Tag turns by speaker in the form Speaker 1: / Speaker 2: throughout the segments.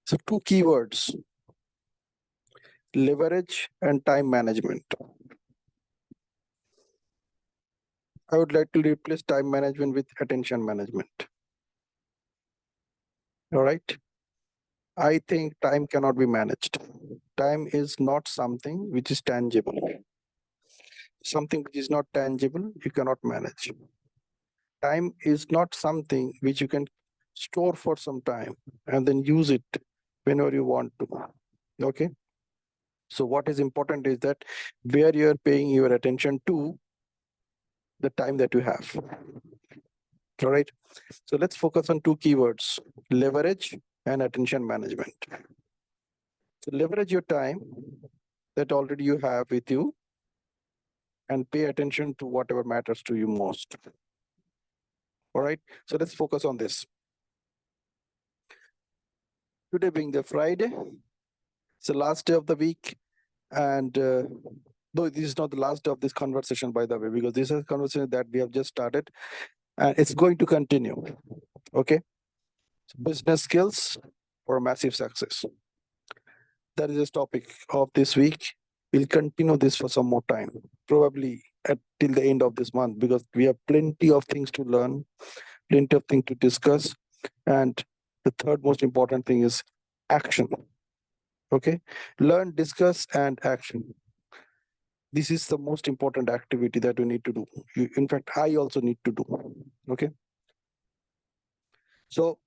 Speaker 1: So two keywords, leverage and time management. I would like to replace time management with attention management. All right. I think time cannot be managed. Time is not something which is tangible. Something which is not tangible, you cannot manage. Time is not something which you can store for some time and then use it whenever you want to. Okay. So what is important is that where you are paying your attention to the time that you have. All right. So let's focus on two keywords, leverage and attention management. So leverage your time that already you have with you and pay attention to whatever matters to you most. All right. So let's focus on this. Today being the Friday, it's the last day of the week. And though this is not the last day of this conversation, by the way, because this is a conversation that we have just started and it's going to continue. Okay. So business skills for massive success. That is the topic of this week. We'll continue this for some more time, probably till the end of this month, because we have plenty of things to learn, plenty of things to discuss. And the third most important thing is action. Okay. Learn, discuss, and action. This is the most important activity that we need to do. In fact, I also need to do. Okay. So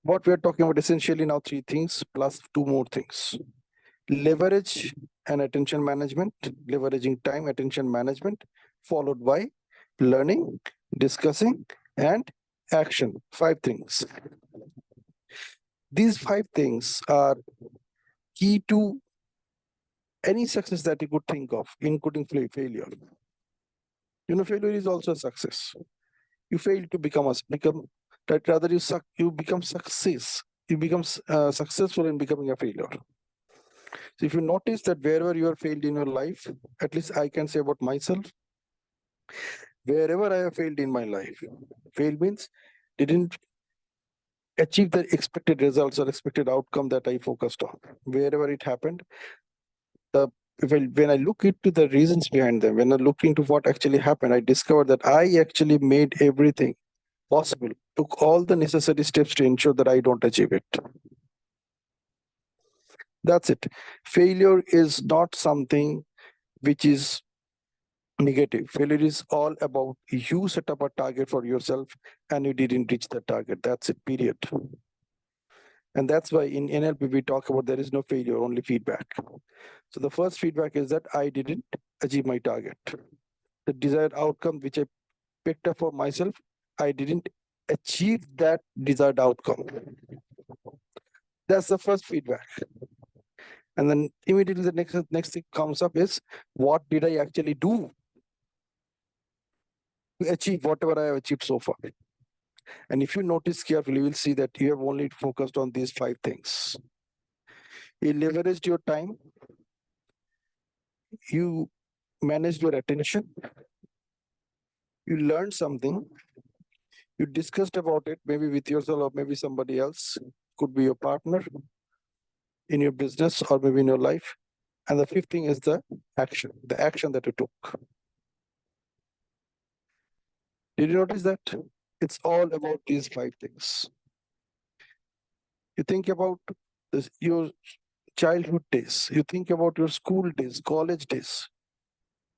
Speaker 1: what we are talking about essentially now, three things plus two more things. Leverage and attention management, leveraging time, attention management, followed by learning, discussing, and action. 5 things. These 5 things are key to any success that you could think of, including failure. You know, failure is also a success. You fail to become that rather you become success. You become successful in becoming a failure. So if you notice that wherever you have failed in your life, at least I can say about myself, wherever I have failed in my life, fail means didn't achieve the expected results or expected outcome that I focused on. Wherever it happened, when I look into the reasons behind them, when I look into what actually happened, I discovered that I actually made everything possible, took all the necessary steps to ensure that I don't achieve it. That's it. Failure is not something which is negative. Failure is all about you set up a target for yourself and you didn't reach the target. That's it, period. And that's why in NLP we talk about there is no failure, only feedback. So the first feedback is that I didn't achieve my target. The desired outcome which I picked up for myself, I didn't achieve that desired outcome. That's the first feedback. And then immediately the next thing comes up is, what did I actually do to achieve whatever I have achieved so far? And if you notice carefully, you will see that you have only focused on these 5 things. You leveraged your time, you managed your attention, you learned something, you discussed about it, maybe with yourself or maybe somebody else, could be your partner in your business or maybe in your life. And the 5th thing is the action that you took. Did you notice that? It's all about these 5 things. You think about your childhood days, you think about your school days, college days.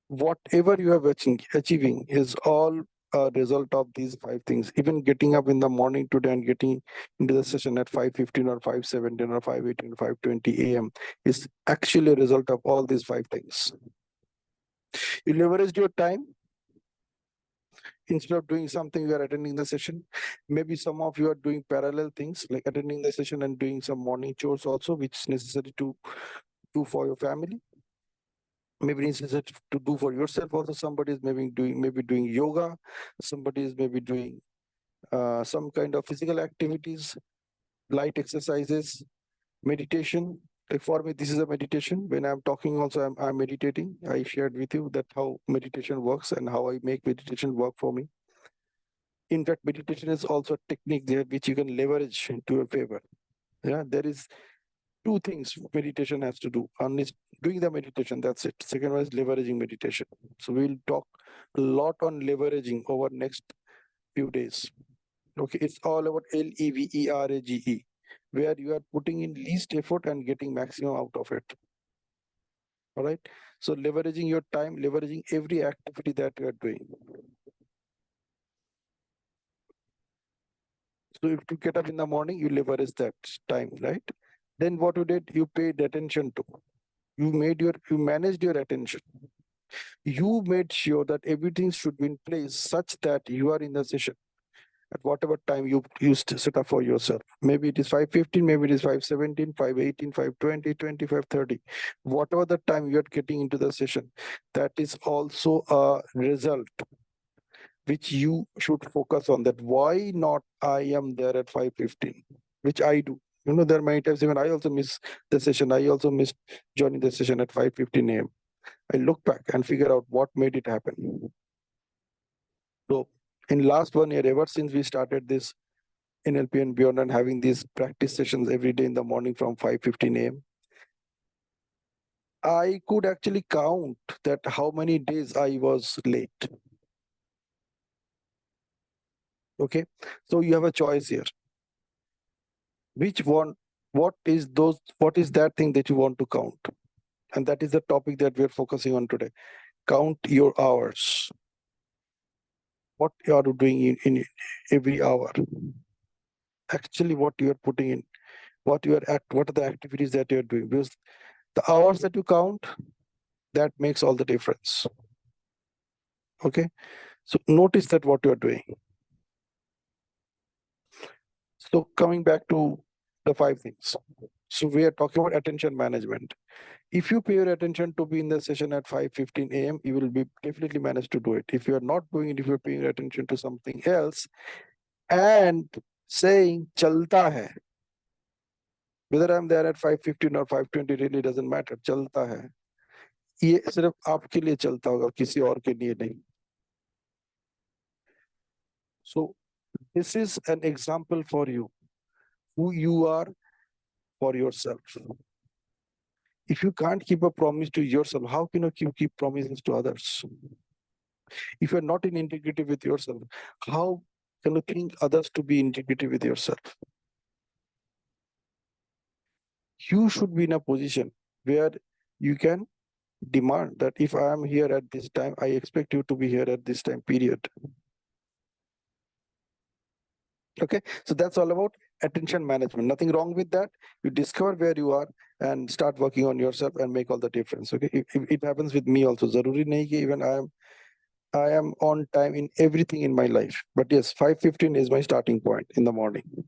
Speaker 1: Whatever you have achieving is all a result of these 5 things. Even getting up in the morning today and getting into the session at 5:15 or 5:17 or 5:18 or 5:20 a.m. is actually a result of all these 5 things. You leveraged your time. Instead of doing something, you are attending the session. Maybe some of you are doing parallel things like attending the session and doing some morning chores also, which is necessary to do for your family. Maybe necessary to do for yourself also. Somebody is maybe doing yoga. Somebody is maybe doing some kind of physical activities, light exercises, meditation. Like for me, this is a meditation. When I'm talking also, I'm meditating. I shared with you that how meditation works and how I make meditation work for me. In fact, meditation is also a technique there which you can leverage into your favor. Yeah, there is two things meditation has to do. One is doing the meditation, that's it. Second one is leveraging meditation. So we'll talk a lot on leveraging over next few days. Okay, it's all about leverage, where you are putting in least effort and getting maximum out of it. All right. So leveraging your time, leveraging every activity that you are doing. So if you get up in the morning, you leverage that time, right? Then what you did, you paid attention to. You managed your attention. You made sure that everything should be in place such that you are in the session at whatever time you used to set up for yourself. Maybe it is 5:15, maybe it is 5:17, 5:18, 5:20, 25:30. Whatever the time you are getting into the session, that is also a result which you should focus on. That why not I am there at 5:15, which I do. There are many times even I also miss the session. I also missed joining the session at 5:15 a.m. I look back and figure out what made it happen. So in last 1 year, ever since we started this NLP and beyond and having these practice sessions every day in the morning from 5:15 a.m., I could actually count that how many days I was late. Okay. So you have a choice here. Which one, what is that thing that you want to count? And that is the topic that we're focusing on today. Count your hours. What you are doing in every hour. Actually, what you are putting in, what are the activities that you're doing? Because the hours that you count, that makes all the difference. Okay. So notice that what you're doing. So coming back to the 5 things. So we are talking about attention management. If you pay your attention to be in the session at 5:15 a.m., you will be definitely manage to do it. If you are not doing it, if you're paying attention to something else and saying chalta hai, whether I'm there at 5:15 or 5:20 really doesn't matter. चलता है. ये सिर्फ आपके लिए चलता होगा, किसी और के लिए नहीं. So this is an example for you, who you are for yourself. If you can't keep a promise to yourself, how can you keep promises to others? If you're not in integrity with yourself, how can you think others to be integrity with yourself? You should be in a position where you can demand that if I am here at this time, I expect you to be here at this time, period. Okay, so that's all about attention management. Nothing wrong with that. You discover where you are and start working on yourself and make all the difference. Okay, if it happens with me also. Zaruri nahi ki even I am on time in everything in my life. But yes, 5:15 is my starting point in the morning.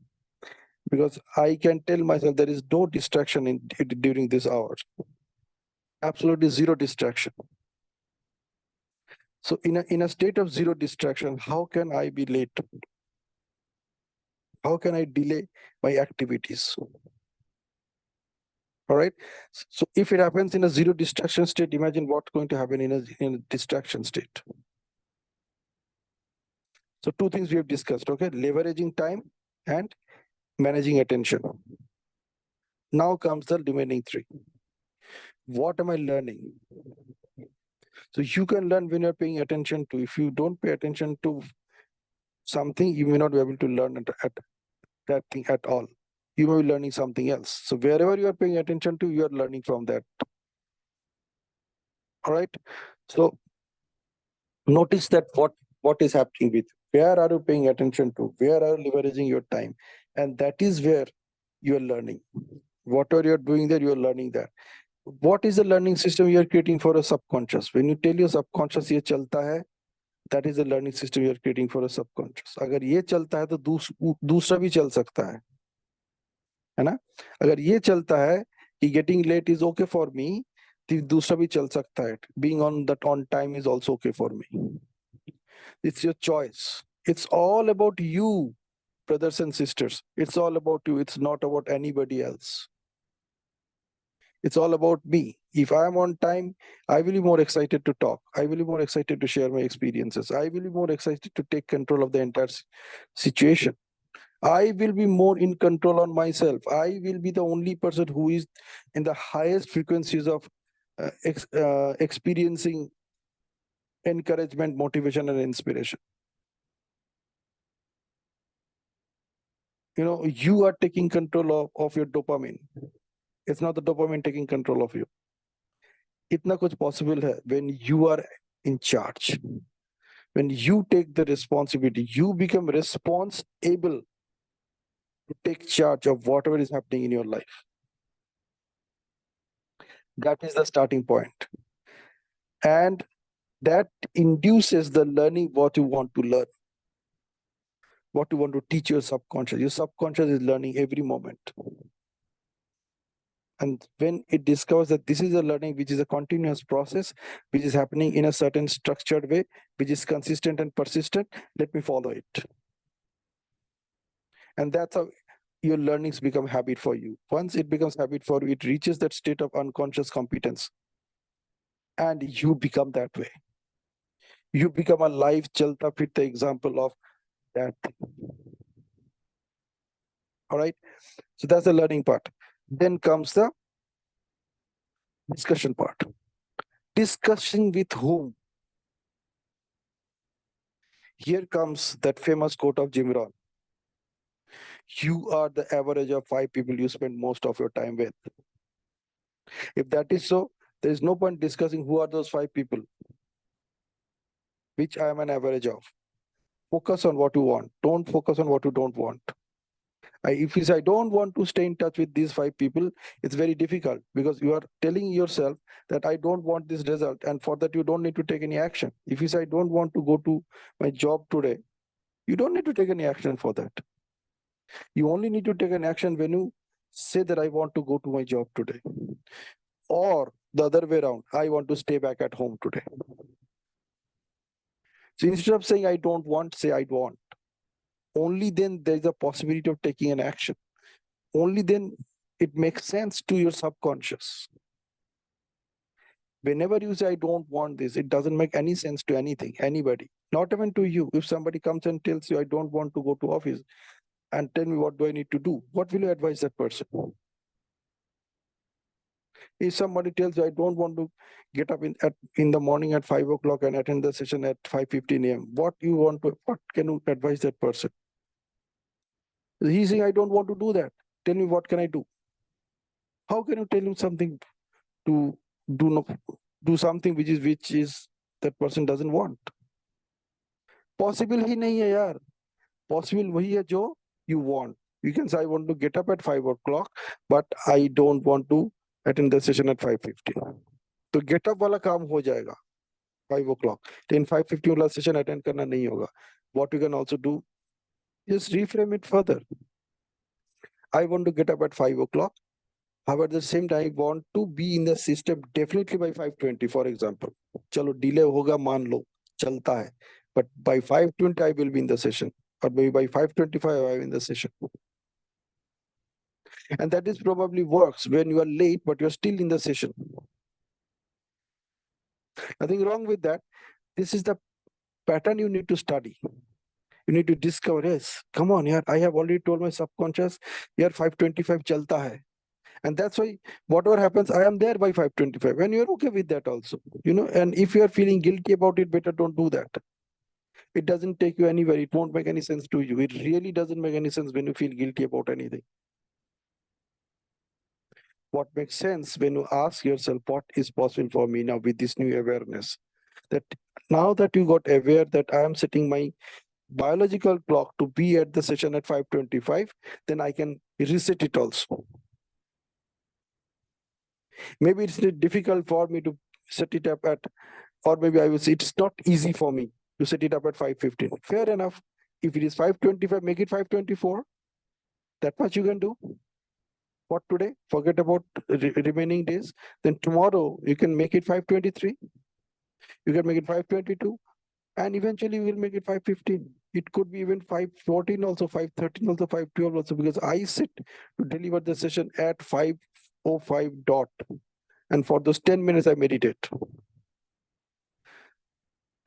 Speaker 1: Because I can tell myself there is no distraction during this hour. Absolutely zero distraction. So in a state of zero distraction, how can I be late? How can I delay my activities? All right. So if it happens in a zero distraction state, imagine what's going to happen in a distraction state. So 2 things we have discussed. Okay, leveraging time and managing attention. Now comes the remaining 3. What am I learning? So you can learn when you're paying attention to. If you don't pay attention to something, you may not be able to learn at that thing at all. You may be learning something else. So wherever you are paying attention to, you are learning from that. All right. So notice that what is happening with where are you paying attention to, where are you leveraging your time, and that is where you are learning. Whatever you're doing there, you're learning that. What is the learning system you're creating for a subconscious? When you tell your subconscious ye chalta hai, that is the learning system you're creating for a subconscious. अगर ये चलता है तो दूसरा भी चल सकता है ना? अगर ये चलता है कि getting late is okay for me, तो दूसरा भी चल सकता है. Being on time is also okay for me. It's your choice. It's all about you, brothers and sisters. It's all about you. It's not about anybody else. It's all about me. If I am on time, I will be more excited to talk. I will be more excited to share my experiences. I will be more excited to take control of the entire situation. I will be more in control on myself. I will be the only person who is in the highest frequencies of experiencing encouragement, motivation, and inspiration. You are taking control of your dopamine. It's not the dopamine taking control of you. इतना कुछ possible है when you are in charge. When you take the responsibility, you become responsible to take charge of whatever is happening in your life. That is the starting point. And that induces the learning what you want to learn, what you want to teach your subconscious. Your subconscious is learning every moment. And when it discovers that this is a learning which is a continuous process, which is happening in a certain structured way, which is consistent and persistent, let me follow it. And that's how your learnings become habit for you. Once it becomes habit for you, it reaches that state of unconscious competence. And you become that way. You become a live chalta pitta example of that thing. All right. So that's the learning part. Then comes the discussion part. Discussion with whom? Here comes that famous quote of Jim Rohn. You are the average of 5 people you spend most of your time with. If that is so, there is no point discussing who are those 5 people, which I am an average of. Focus on what you want. Don't focus on what you don't want. If you say, I don't want to stay in touch with these 5 people, it's very difficult because you are telling yourself that I don't want this result. And for that, you don't need to take any action. If you say, I don't want to go to my job today, you don't need to take any action for that. You only need to take an action when you say that I want to go to my job today. Or the other way around, I want to stay back at home today. So instead of saying I don't want, say I want. Only then there is a possibility of taking an action. Only then it makes sense to your subconscious. Whenever you say I don't want this, it doesn't make any sense to anything, anybody, not even to you. If somebody comes and tells you I don't want to go to office and tell me what do I need to do, what will you advise that person? If somebody tells you I don't want to get up in the morning at 5 o'clock and attend the session at 5:15 a.m., what can you advise that person? He's saying I don't want to do that. Tell me what can I do? How can you tell him something to do something which is that person doesn't want? Possible ही नहीं है यार. Possible वही है जो you want. You can say I want to get up at 5 o'clock, but I don't want to attend the session at 5:15. तो get up वाला काम हो जाएगा 5 o'clock. Then 5:15 वाला session attend करना नहीं होगा. What you can also do is reframe it further. I want to get up at 5 o'clock. However, at the same time, I want to be in the system definitely by 5:20, for example. चलो delay होगा मान लो चलता है, but by 5:20 I will be in the session, or maybe by 5:25 I am in the session. And that is probably works when you are late, but you're still in the session. Nothing wrong with that. This is the pattern you need to study. You need to discover, yes, come on, yeah, I have already told my subconscious, yeah, 5:25 chalta hai. And that's why whatever happens, I am there by 5:25. And you're okay with that also, and if you're feeling guilty about it, better don't do that. It doesn't take you anywhere. It won't make any sense to you. It really doesn't make any sense when you feel guilty about anything. What makes sense when you ask yourself, what is possible for me now with this new awareness? That now that you got aware that I am setting my biological clock to be at the session at 5:25, then I can reset it also. Maybe it's difficult for me to set it up at, or maybe I will say it's not easy for me to set it up at 5:15. Fair enough. If it is 5:25, make it 5:24. That much you can do. For today, forget about remaining days. Then tomorrow you can make it 5:23. You can make it 5:22. And eventually we will make it 5:15. It could be even 5:14 also, 5:13 also, 5:12 also, because I sit to deliver the session at 5:05 dot. And for those 10 minutes, I meditate.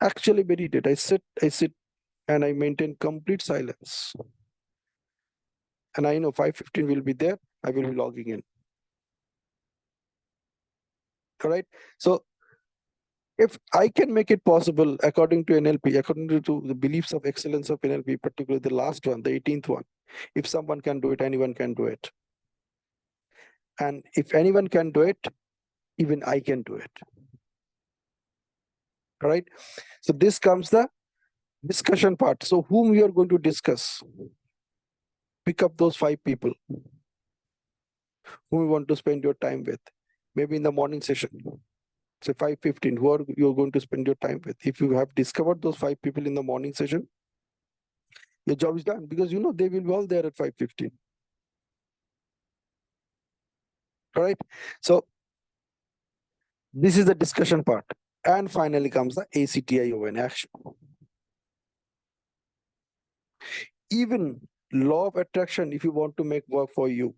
Speaker 1: Actually meditate. I sit and I maintain complete silence. and I know 5:15 will be there, I will be logging in. All right. So if I can make it possible according to NLP, according to the beliefs of excellence of NLP, particularly the last one, the 18th one, if someone can do it, anyone can do it. And if anyone can do it, even I can do it. All right. So this comes the discussion part. So whom we are going to discuss? Pick up those 5 people whom you want to spend your time with. Maybe in the morning session. So 5:15, who are you're going to spend your time with? If you have discovered those 5 people in the morning session, your job is done, because you know they will be all there at 5:15. All right. So this is the discussion part. And finally comes the ACTION, action. Even law of attraction, if you want to make work for you,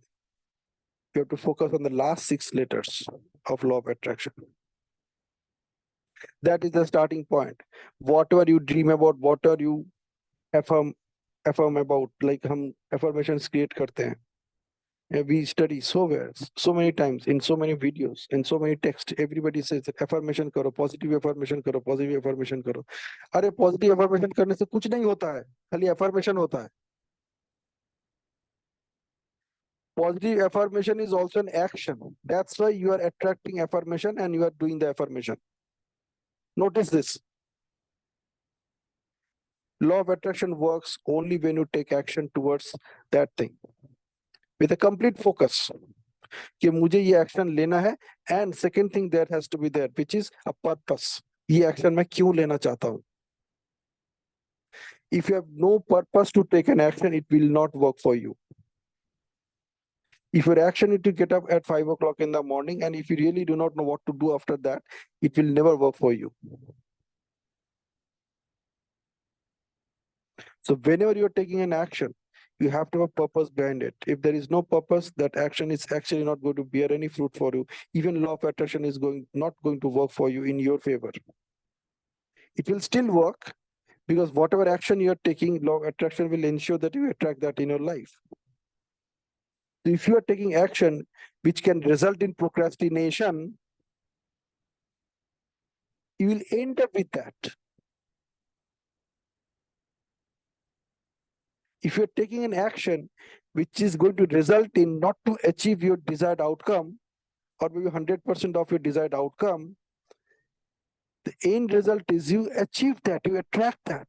Speaker 1: you have to focus on the last 6 letters of law of attraction. That is the starting point. Whatever you dream about, whatever you affirm about, like हम affirmations create करते हैं. We study so many times, in so many videos, in so many texts, everybody says affirmation करो, positive affirmation करो, positive affirmation करो. अरे positive affirmation करने से कुछ नहीं होता है, खाली affirmation होता है. Positive affirmation is also an action. That's why you are attracting affirmation and you are doing the affirmation. Notice this. Law of attraction works only when you take action towards that thing with a complete focus. कि मुझे ये action लेना है, and second thing there has to be there which is a purpose. ये action मैं क्यों लेना चाहता हूं. If you have no purpose to take an action, it will not work for you. If your action is to get up at 5 o'clock in the morning, and if you really do not know what to do after that, it will never work for you. So whenever you're taking an action, you have to have a purpose behind it. If there is no purpose, that action is actually not going to bear any fruit for you. Even law of attraction is not going to work for you in your favor. It will still work, because whatever action you're taking, law of attraction will ensure that you attract that in your life. So if you are taking action which can result in procrastination, you will end up with that. If you're taking an action which is going to result in not to achieve your desired outcome, or maybe 100% of your desired outcome, the end result is you achieve that, you attract that.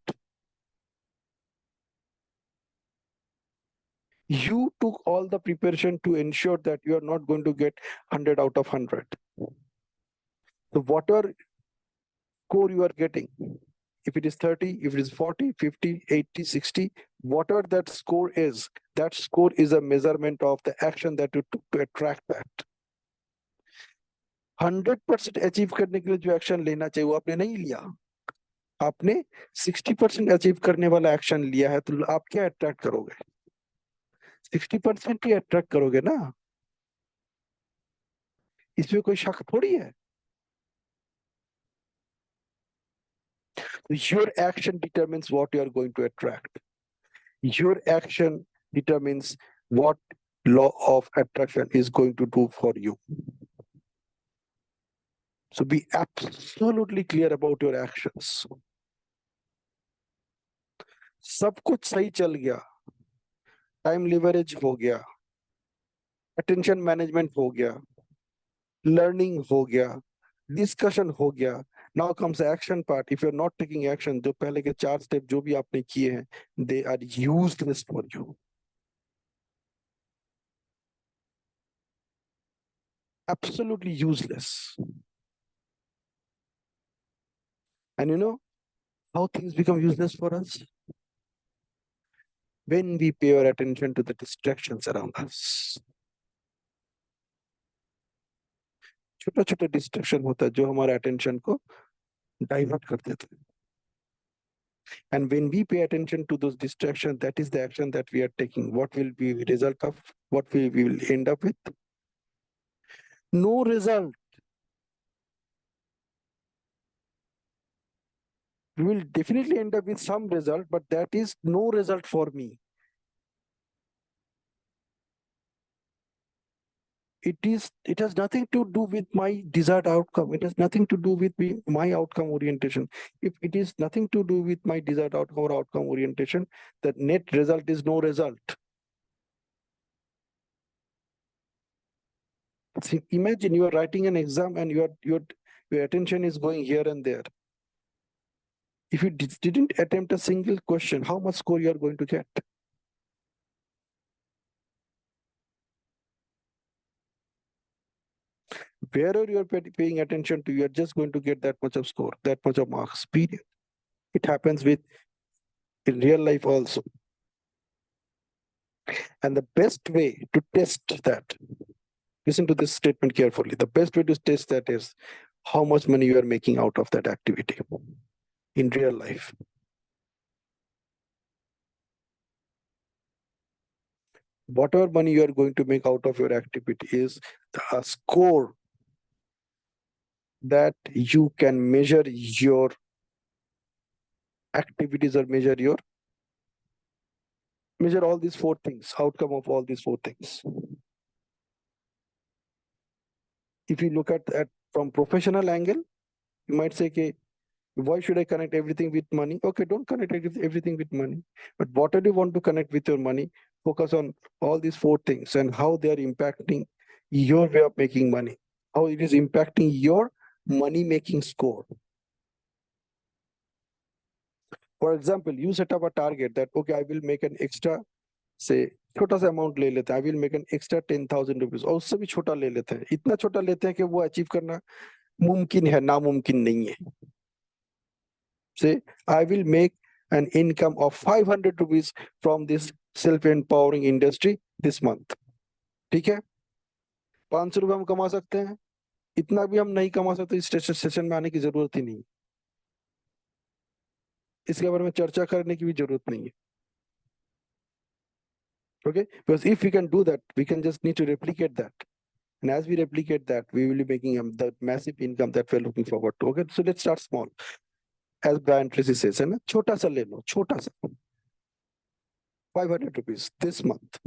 Speaker 1: You took all the preparation to ensure that you are not going to get 100 out of 100. So whatever score you are getting, if it is 30, if it is 40, 50, 80, 60, whatever that score is a measurement of the action that you took to attract that. 100% achieve करने के लिए जो action लेना चाहिए वो आपने नहीं लिया. आपने 60% अचीव करने वाला एक्शन लिया है, तो आप क्या अट्रैक्ट करोगे? 60% ही अट्रैक्ट करोगे ना. इसमें कोई शक थोड़ी है. Your action determines what you are going to attract. Your action determines what law of attraction is going to do for you. So be absolutely clear about your actions. सब कुछ सही चल गया, टाइम लिवरेज हो गया, attention management हो गया, learning हो गया, डिस्कशन हो गया. Now comes the action part. If you're not taking action, जो पहले के 4 स्टेप जो भी आपने किए हैं, they are useless for you. Absolutely useless. And you know how things become useless for us? When we pay our attention to the distractions around us. छोटा छोटा डिस्ट्रैक्शन होता है जो हमारे अटेंशन को डाइवर्ट कर देते हैं. And when we pay attention to those distractions, that is the action that we are taking. What will be the result of what we will end up with? No result. We will definitely end up with some result, but that is no result for me. It has nothing to do with my desired outcome. It has nothing to do with my outcome orientation. If it is nothing to do with my desired outcome or outcome orientation, the net result is no result. See, imagine you are writing an exam and your attention is going here and there. If you didn't attempt a single question, how much score you are going to get? Wherever you are paying attention to, you are just going to get that much of score, that much of marks, period. It happens with in real life also. And the best way to test that, listen to this statement carefully. The best way to test that is how much money you are making out of that activity in real life. Whatever money you are going to make out of your activity is a score that you can measure your activities or measure all these four things, outcome of all these four things. If you look at that from professional angle, you might say, okay, why should I connect everything with money? Okay, don't connect everything with money. But what do you want to connect with your money? Focus on all these four things and how they are impacting your way of making money, how it is impacting your money making score. For example, you set up a target that, okay, I will make an extra, say, छोटा सा amount ले लेते हैं, I will make an extra 10,000 rupees, और उससे भी छोटा ले लेते हैं, इतना छोटा लेते हैं कि वो अचीव करना मुमकिन है, नामुमकिन नहीं है. Say, I will make an income of 500 rupees from this self-empowering industry this month. ठीक है, 500 रुपए हम कमा सकते हैं, इतना भी हम नहीं कमा सकते, इस सेशन में आने की जरूरत ही नहीं, इसके बारे में चर्चा करने की भी जरूरत नहीं है. Okay, because if we can do that, we can just need to replicate that. And as we replicate that, we will be making the massive income that we're looking forward to. Okay, so let's start small. As Brian Tracy says, है ना, छोटा सा ले लो, छोटा सा 500 rupees this month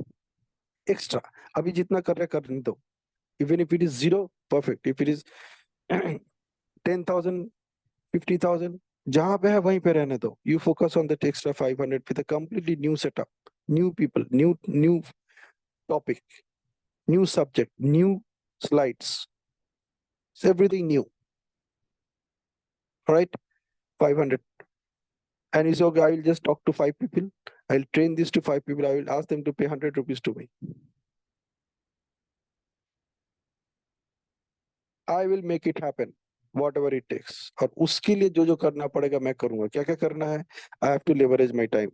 Speaker 1: extra. अभी जितना कर रहे करने दो. Even if it is zero, perfect. If it is 10,000, 50,000, जहां पे है वहीं पे रहने दो. You focus on that extra 500 with a completely new setup, new people, new topic, new subject, new slides. It's everything new. All right, 500. And you say, okay, I will just talk to 5 people. I'll train this to 5 people. I will ask them to pay 100 rupees to me. I will make it happen, whatever it takes. और उसके लिए जो जो करना पड़ेगा मैं करूंगा. क्या क्या करना है? I have to leverage my time.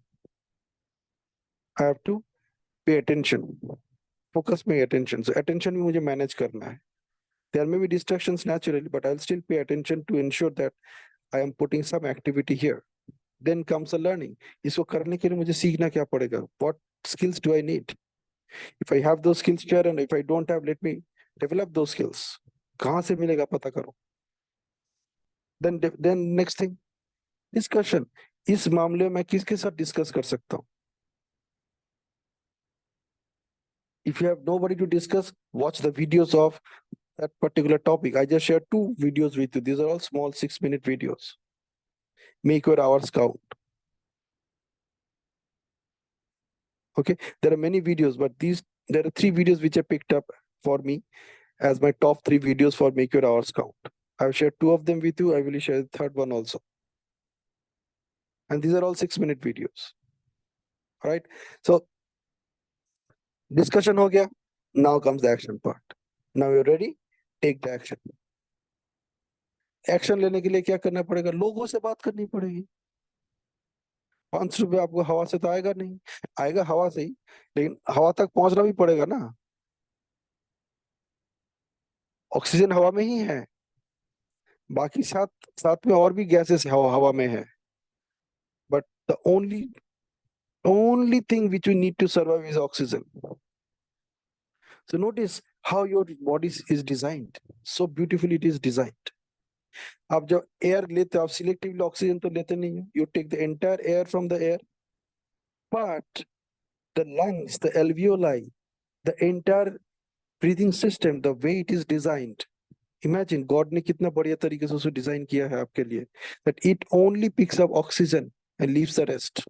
Speaker 1: I have to pay attention. Focus my attention. So attention भी मुझे manage करना है. There may be distractions naturally, but I'll still pay attention to ensure that I am putting some activity here. Then comes a learning. इसको करने के लिए मुझे सीखना क्या पड़ेगा? What skills do I need? If I have those skills, share, and if I don't have, let me develop those skills. कहाँ से मिलेगा पता करो. Then next thing, discussion. इस मामले में किसके साथ डिस्कस कर सकता हूँ? If you have nobody to discuss, watch the videos of that particular topic. I just shared 2 videos with you. These are all small 6-minute videos. Make your hours count. Okay, there are many videos, but there are 3 videos which I picked up for me as my top 3 videos for make your hours count. I've shared 2 of them with you. I will share the third one also. And these are all 6-minute videos. All right. So discussion हो गया. Now comes the action part. Now you're ready? Take the action. Action लेने के लिए क्या करना पड़ेगा? लोगों से बात करनी पड़ेगी. 500 रुपये आपको हवा से तो आएगा नहीं, आएगा हवा से ही, लेकिन हवा तक पहुंचना भी पड़ेगा ना. ऑक्सीजन हवा में ही है, बाकी साथ साथ में और भी गैसेस हवा में है. But the only thing which we need to survive is oxygen. So notice how your body is designed. So beautifully it is designed. आप जब एयर लेते हो, आप सिलेक्टिवली ऑक्सीजन तो लेते नहीं हो. You take the entire air from the air, but the lungs, the alveoli, the entire breathing system, the way it is designed, imagine God ने कितना बढ़िया तरीके से उसे डिजाइन किया है आपके लिए, that it only picks up oxygen and leaves the rest.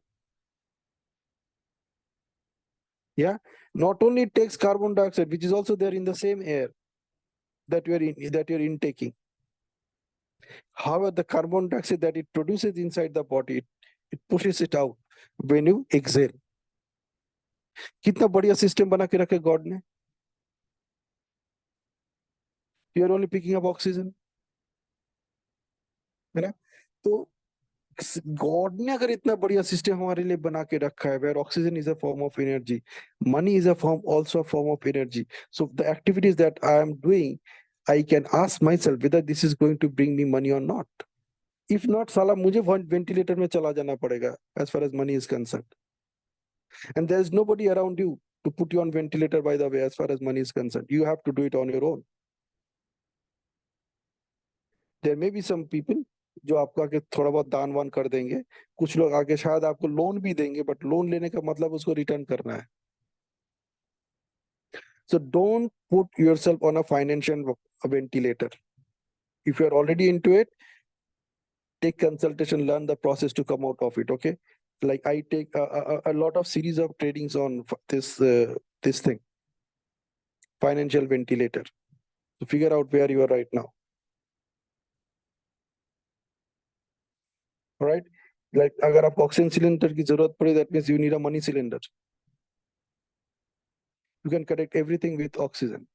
Speaker 1: Yeah, not only it takes carbon dioxide, which is also there in the same air that you're intaking. However, the carbon dioxide that it produces inside the body, it pushes it out when you exhale. कितना बढ़िया system बना के रखे God ने. You are only picking up oxygen, है ना. तो God ने अगर इतना बढ़िया सिस्टम हमारे लिए बना के रखा है, where oxygen is a form of energy, money is a form also a form of energy, so the activities that I am doing, I can ask my self whether this is going to bring me money or not. If not, साला मुझे ventilator में चला जाना पड़ेगा as far as money is concern, and there is nobody around you to put you on ventilator, by the way, as far as money is concerned. You have to do it on your own. There may be some people जो आपको आके थोड़ा बहुत दान वान कर देंगे, कुछ लोग आके शायद आपको लोन भी देंगे, बट लोन लेने का मतलब उसको रिटर्न करना है. So don't put yourself on a financial ventilator. If you're already into it, take consultation, learn the process to come out of it. Okay, like I take a lot of series of tradings on this thing, financial ventilator, to figure out where you are right now. All right, like अगर आपको oxygen cylinder की जरूरत पड़े, that means you need a money cylinder. You can connect everything with oxygen,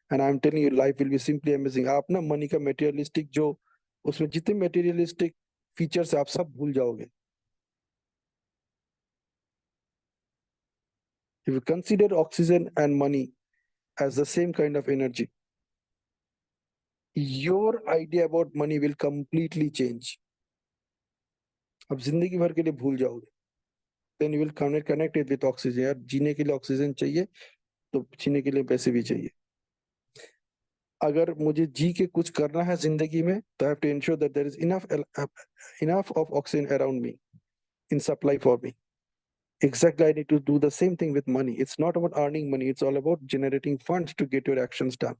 Speaker 1: and I'm telling you, life will be simply amazing. आप ना money का materialistic जो उसमें जितने materialistic features है, आप सब भूल जाओगे. If you consider oxygen and money as the same kind of energy, your idea about money will completely change. अब जिंदगी भर के लिए भूल जाओगे. Then you will connect it with oxygen. यार जीने के लिए ऑक्सीजन चाहिए, तो जीने के लिए पैसे भी चाहिए. अगर मुझे जी के कुछ करना है जिंदगी में, तो I have to ensure that there is enough of oxygen around me in supply for me. Exactly, I need to do the same thing with money. It's not about earning money. It's all about generating funds to get your actions done,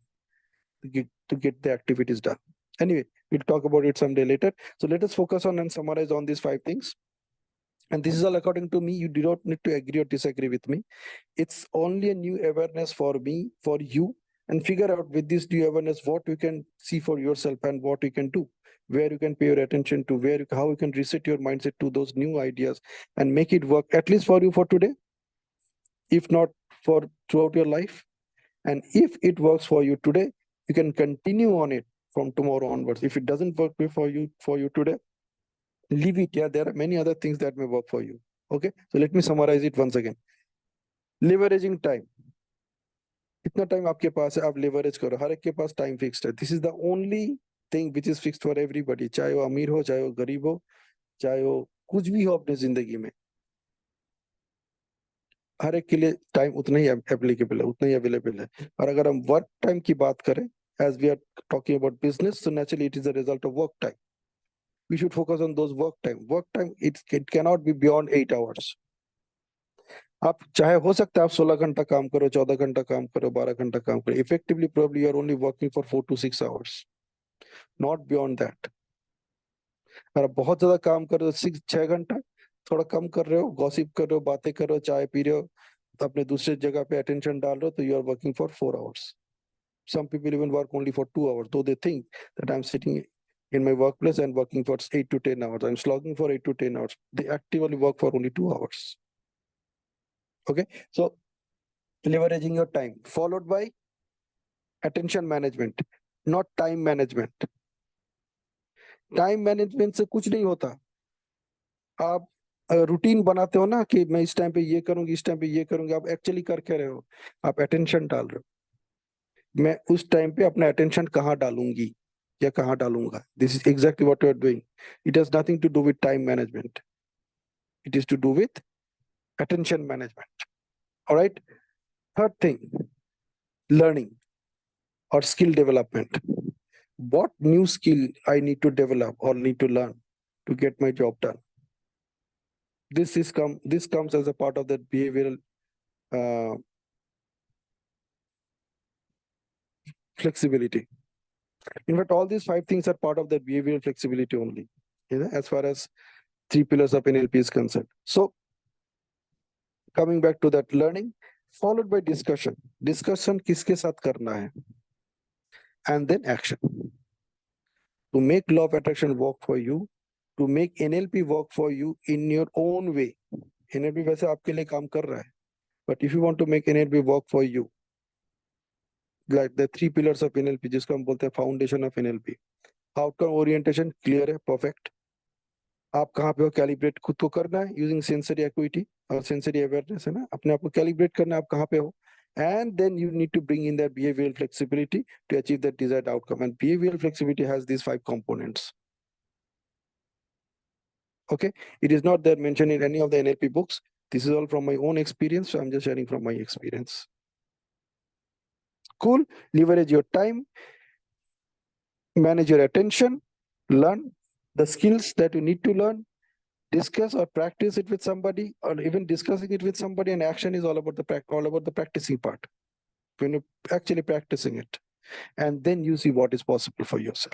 Speaker 1: to get the activities done. Anyway, we'll talk about it someday later. So let us focus on and summarize on these 5 things. And this is all according to me. You do not need to agree or disagree with me. It's only a new awareness for me, for you, and figure out with this new awareness what you can see for yourself and what you can do, where you can pay your attention to, how you can reset your mindset to those new ideas and make it work, at least for you for today, if not for throughout your life. And if it works for you today, you can continue on it from tomorrow onwards. If it doesn't work for you today, leave it. Yeah, there are many other things that may work for you. Okay, so let me summarize it once again. Leveraging time. इतना time आपके पास है, आप leverage करो. हर एक के पास time fixed है. This is the only thing which is fixed for everybody, चाहे वो अमीर हो, चाहे वो गरीब हो, चाहे वो कुछ भी हो अपनी जिंदगी में. हर एक के लिए टाइम उतना ही एप्लीकेबल है, उतना ही अवेलेबल है. और अगर हम वर्क टाइम की बात करें, as we are talking about business, so naturally it is a result of work time. We should focus on those work time. Work time, it cannot be beyond 8 hours. आप चाहे हो सकता है आप 16 घंटा काम करो, 14 घंटा काम करो, 12 घंटा काम करो. Effectively probably you are only working for 4 to 6 hours, not beyond that. अगर आप बहुत ज्यादा काम कर रहे हो, 6 घंटा, थोड़ा कम कर रहे हो, गॉसिप कर रहे हो, बातें कर रहे हो, चाय पी रहे हो, तो अपने दूसरे जगह पे अटेंशन डाल रहे हो, तो you are working for 4 hours. Some people even work only for 2 hours, though they think that I'm sitting in my workplace and working for 8 to 10 hours. I'm slogging for 8 to 10 hours. They actively work for only 2 hours. Okay, so leveraging your time, followed by attention management, not time management. Time management से कुछ नहीं होता. आप routine बनाते हो ना कि मैं इस टाइम पे ये करूंगी, इस टाइम पे ये करूंगी, आप एक्चुअली कर क्या रहे हो? आप अटेंशन डाल रहे हो. मैं उस टाइम पे अपना अटेंशन कहाँ डालूंगी या कहाँ डालूंगा. This is exactly what you are doing. It has nothing to do with time management. It is to do with attention management. All right. Third thing, learning or skill development. What new skill I need to develop or need to learn to get my job done? This comes as a part of that behavioral flexibility. In fact, all these 5 things are part of that behavioral flexibility only, as far as 3 pillars of NLP is concerned. So coming back to that, learning followed by discussion. Discussion किसके साथ करना है? And then action. To make law of attraction work for you, to make NLP work for you in your own way. NLP वैसे आपके लिए काम कर रहा है, but if you want to make NLP work for you, like the 3 pillars of NLP, जिसको हम बोलते हैं foundation of NLP. Outcome orientation clear है, perfect. आप कहाँ पे हो, कैलिब्रेट खुद को करना है यूजिंग सेंसरी एक्विटी और सेंसरी अवेयरनेस, है ना, अपने आप को कैलिब्रेट करना है, आप कहाँ पे हो. And then you need to bring in that behavioral flexibility to achieve that desired outcome. And behavioral flexibility has these 5 components. Okay, it is not there mentioned in any of the NLP books. This is all from my own experience, so I'm just sharing from my experience. Cool. Leverage your time, manage your attention, learn the skills that you need to learn, discuss or practice it with somebody, or even discussing it with somebody. And action is all about the practicing part, when you're actually practicing it, and then you see what is possible for yourself.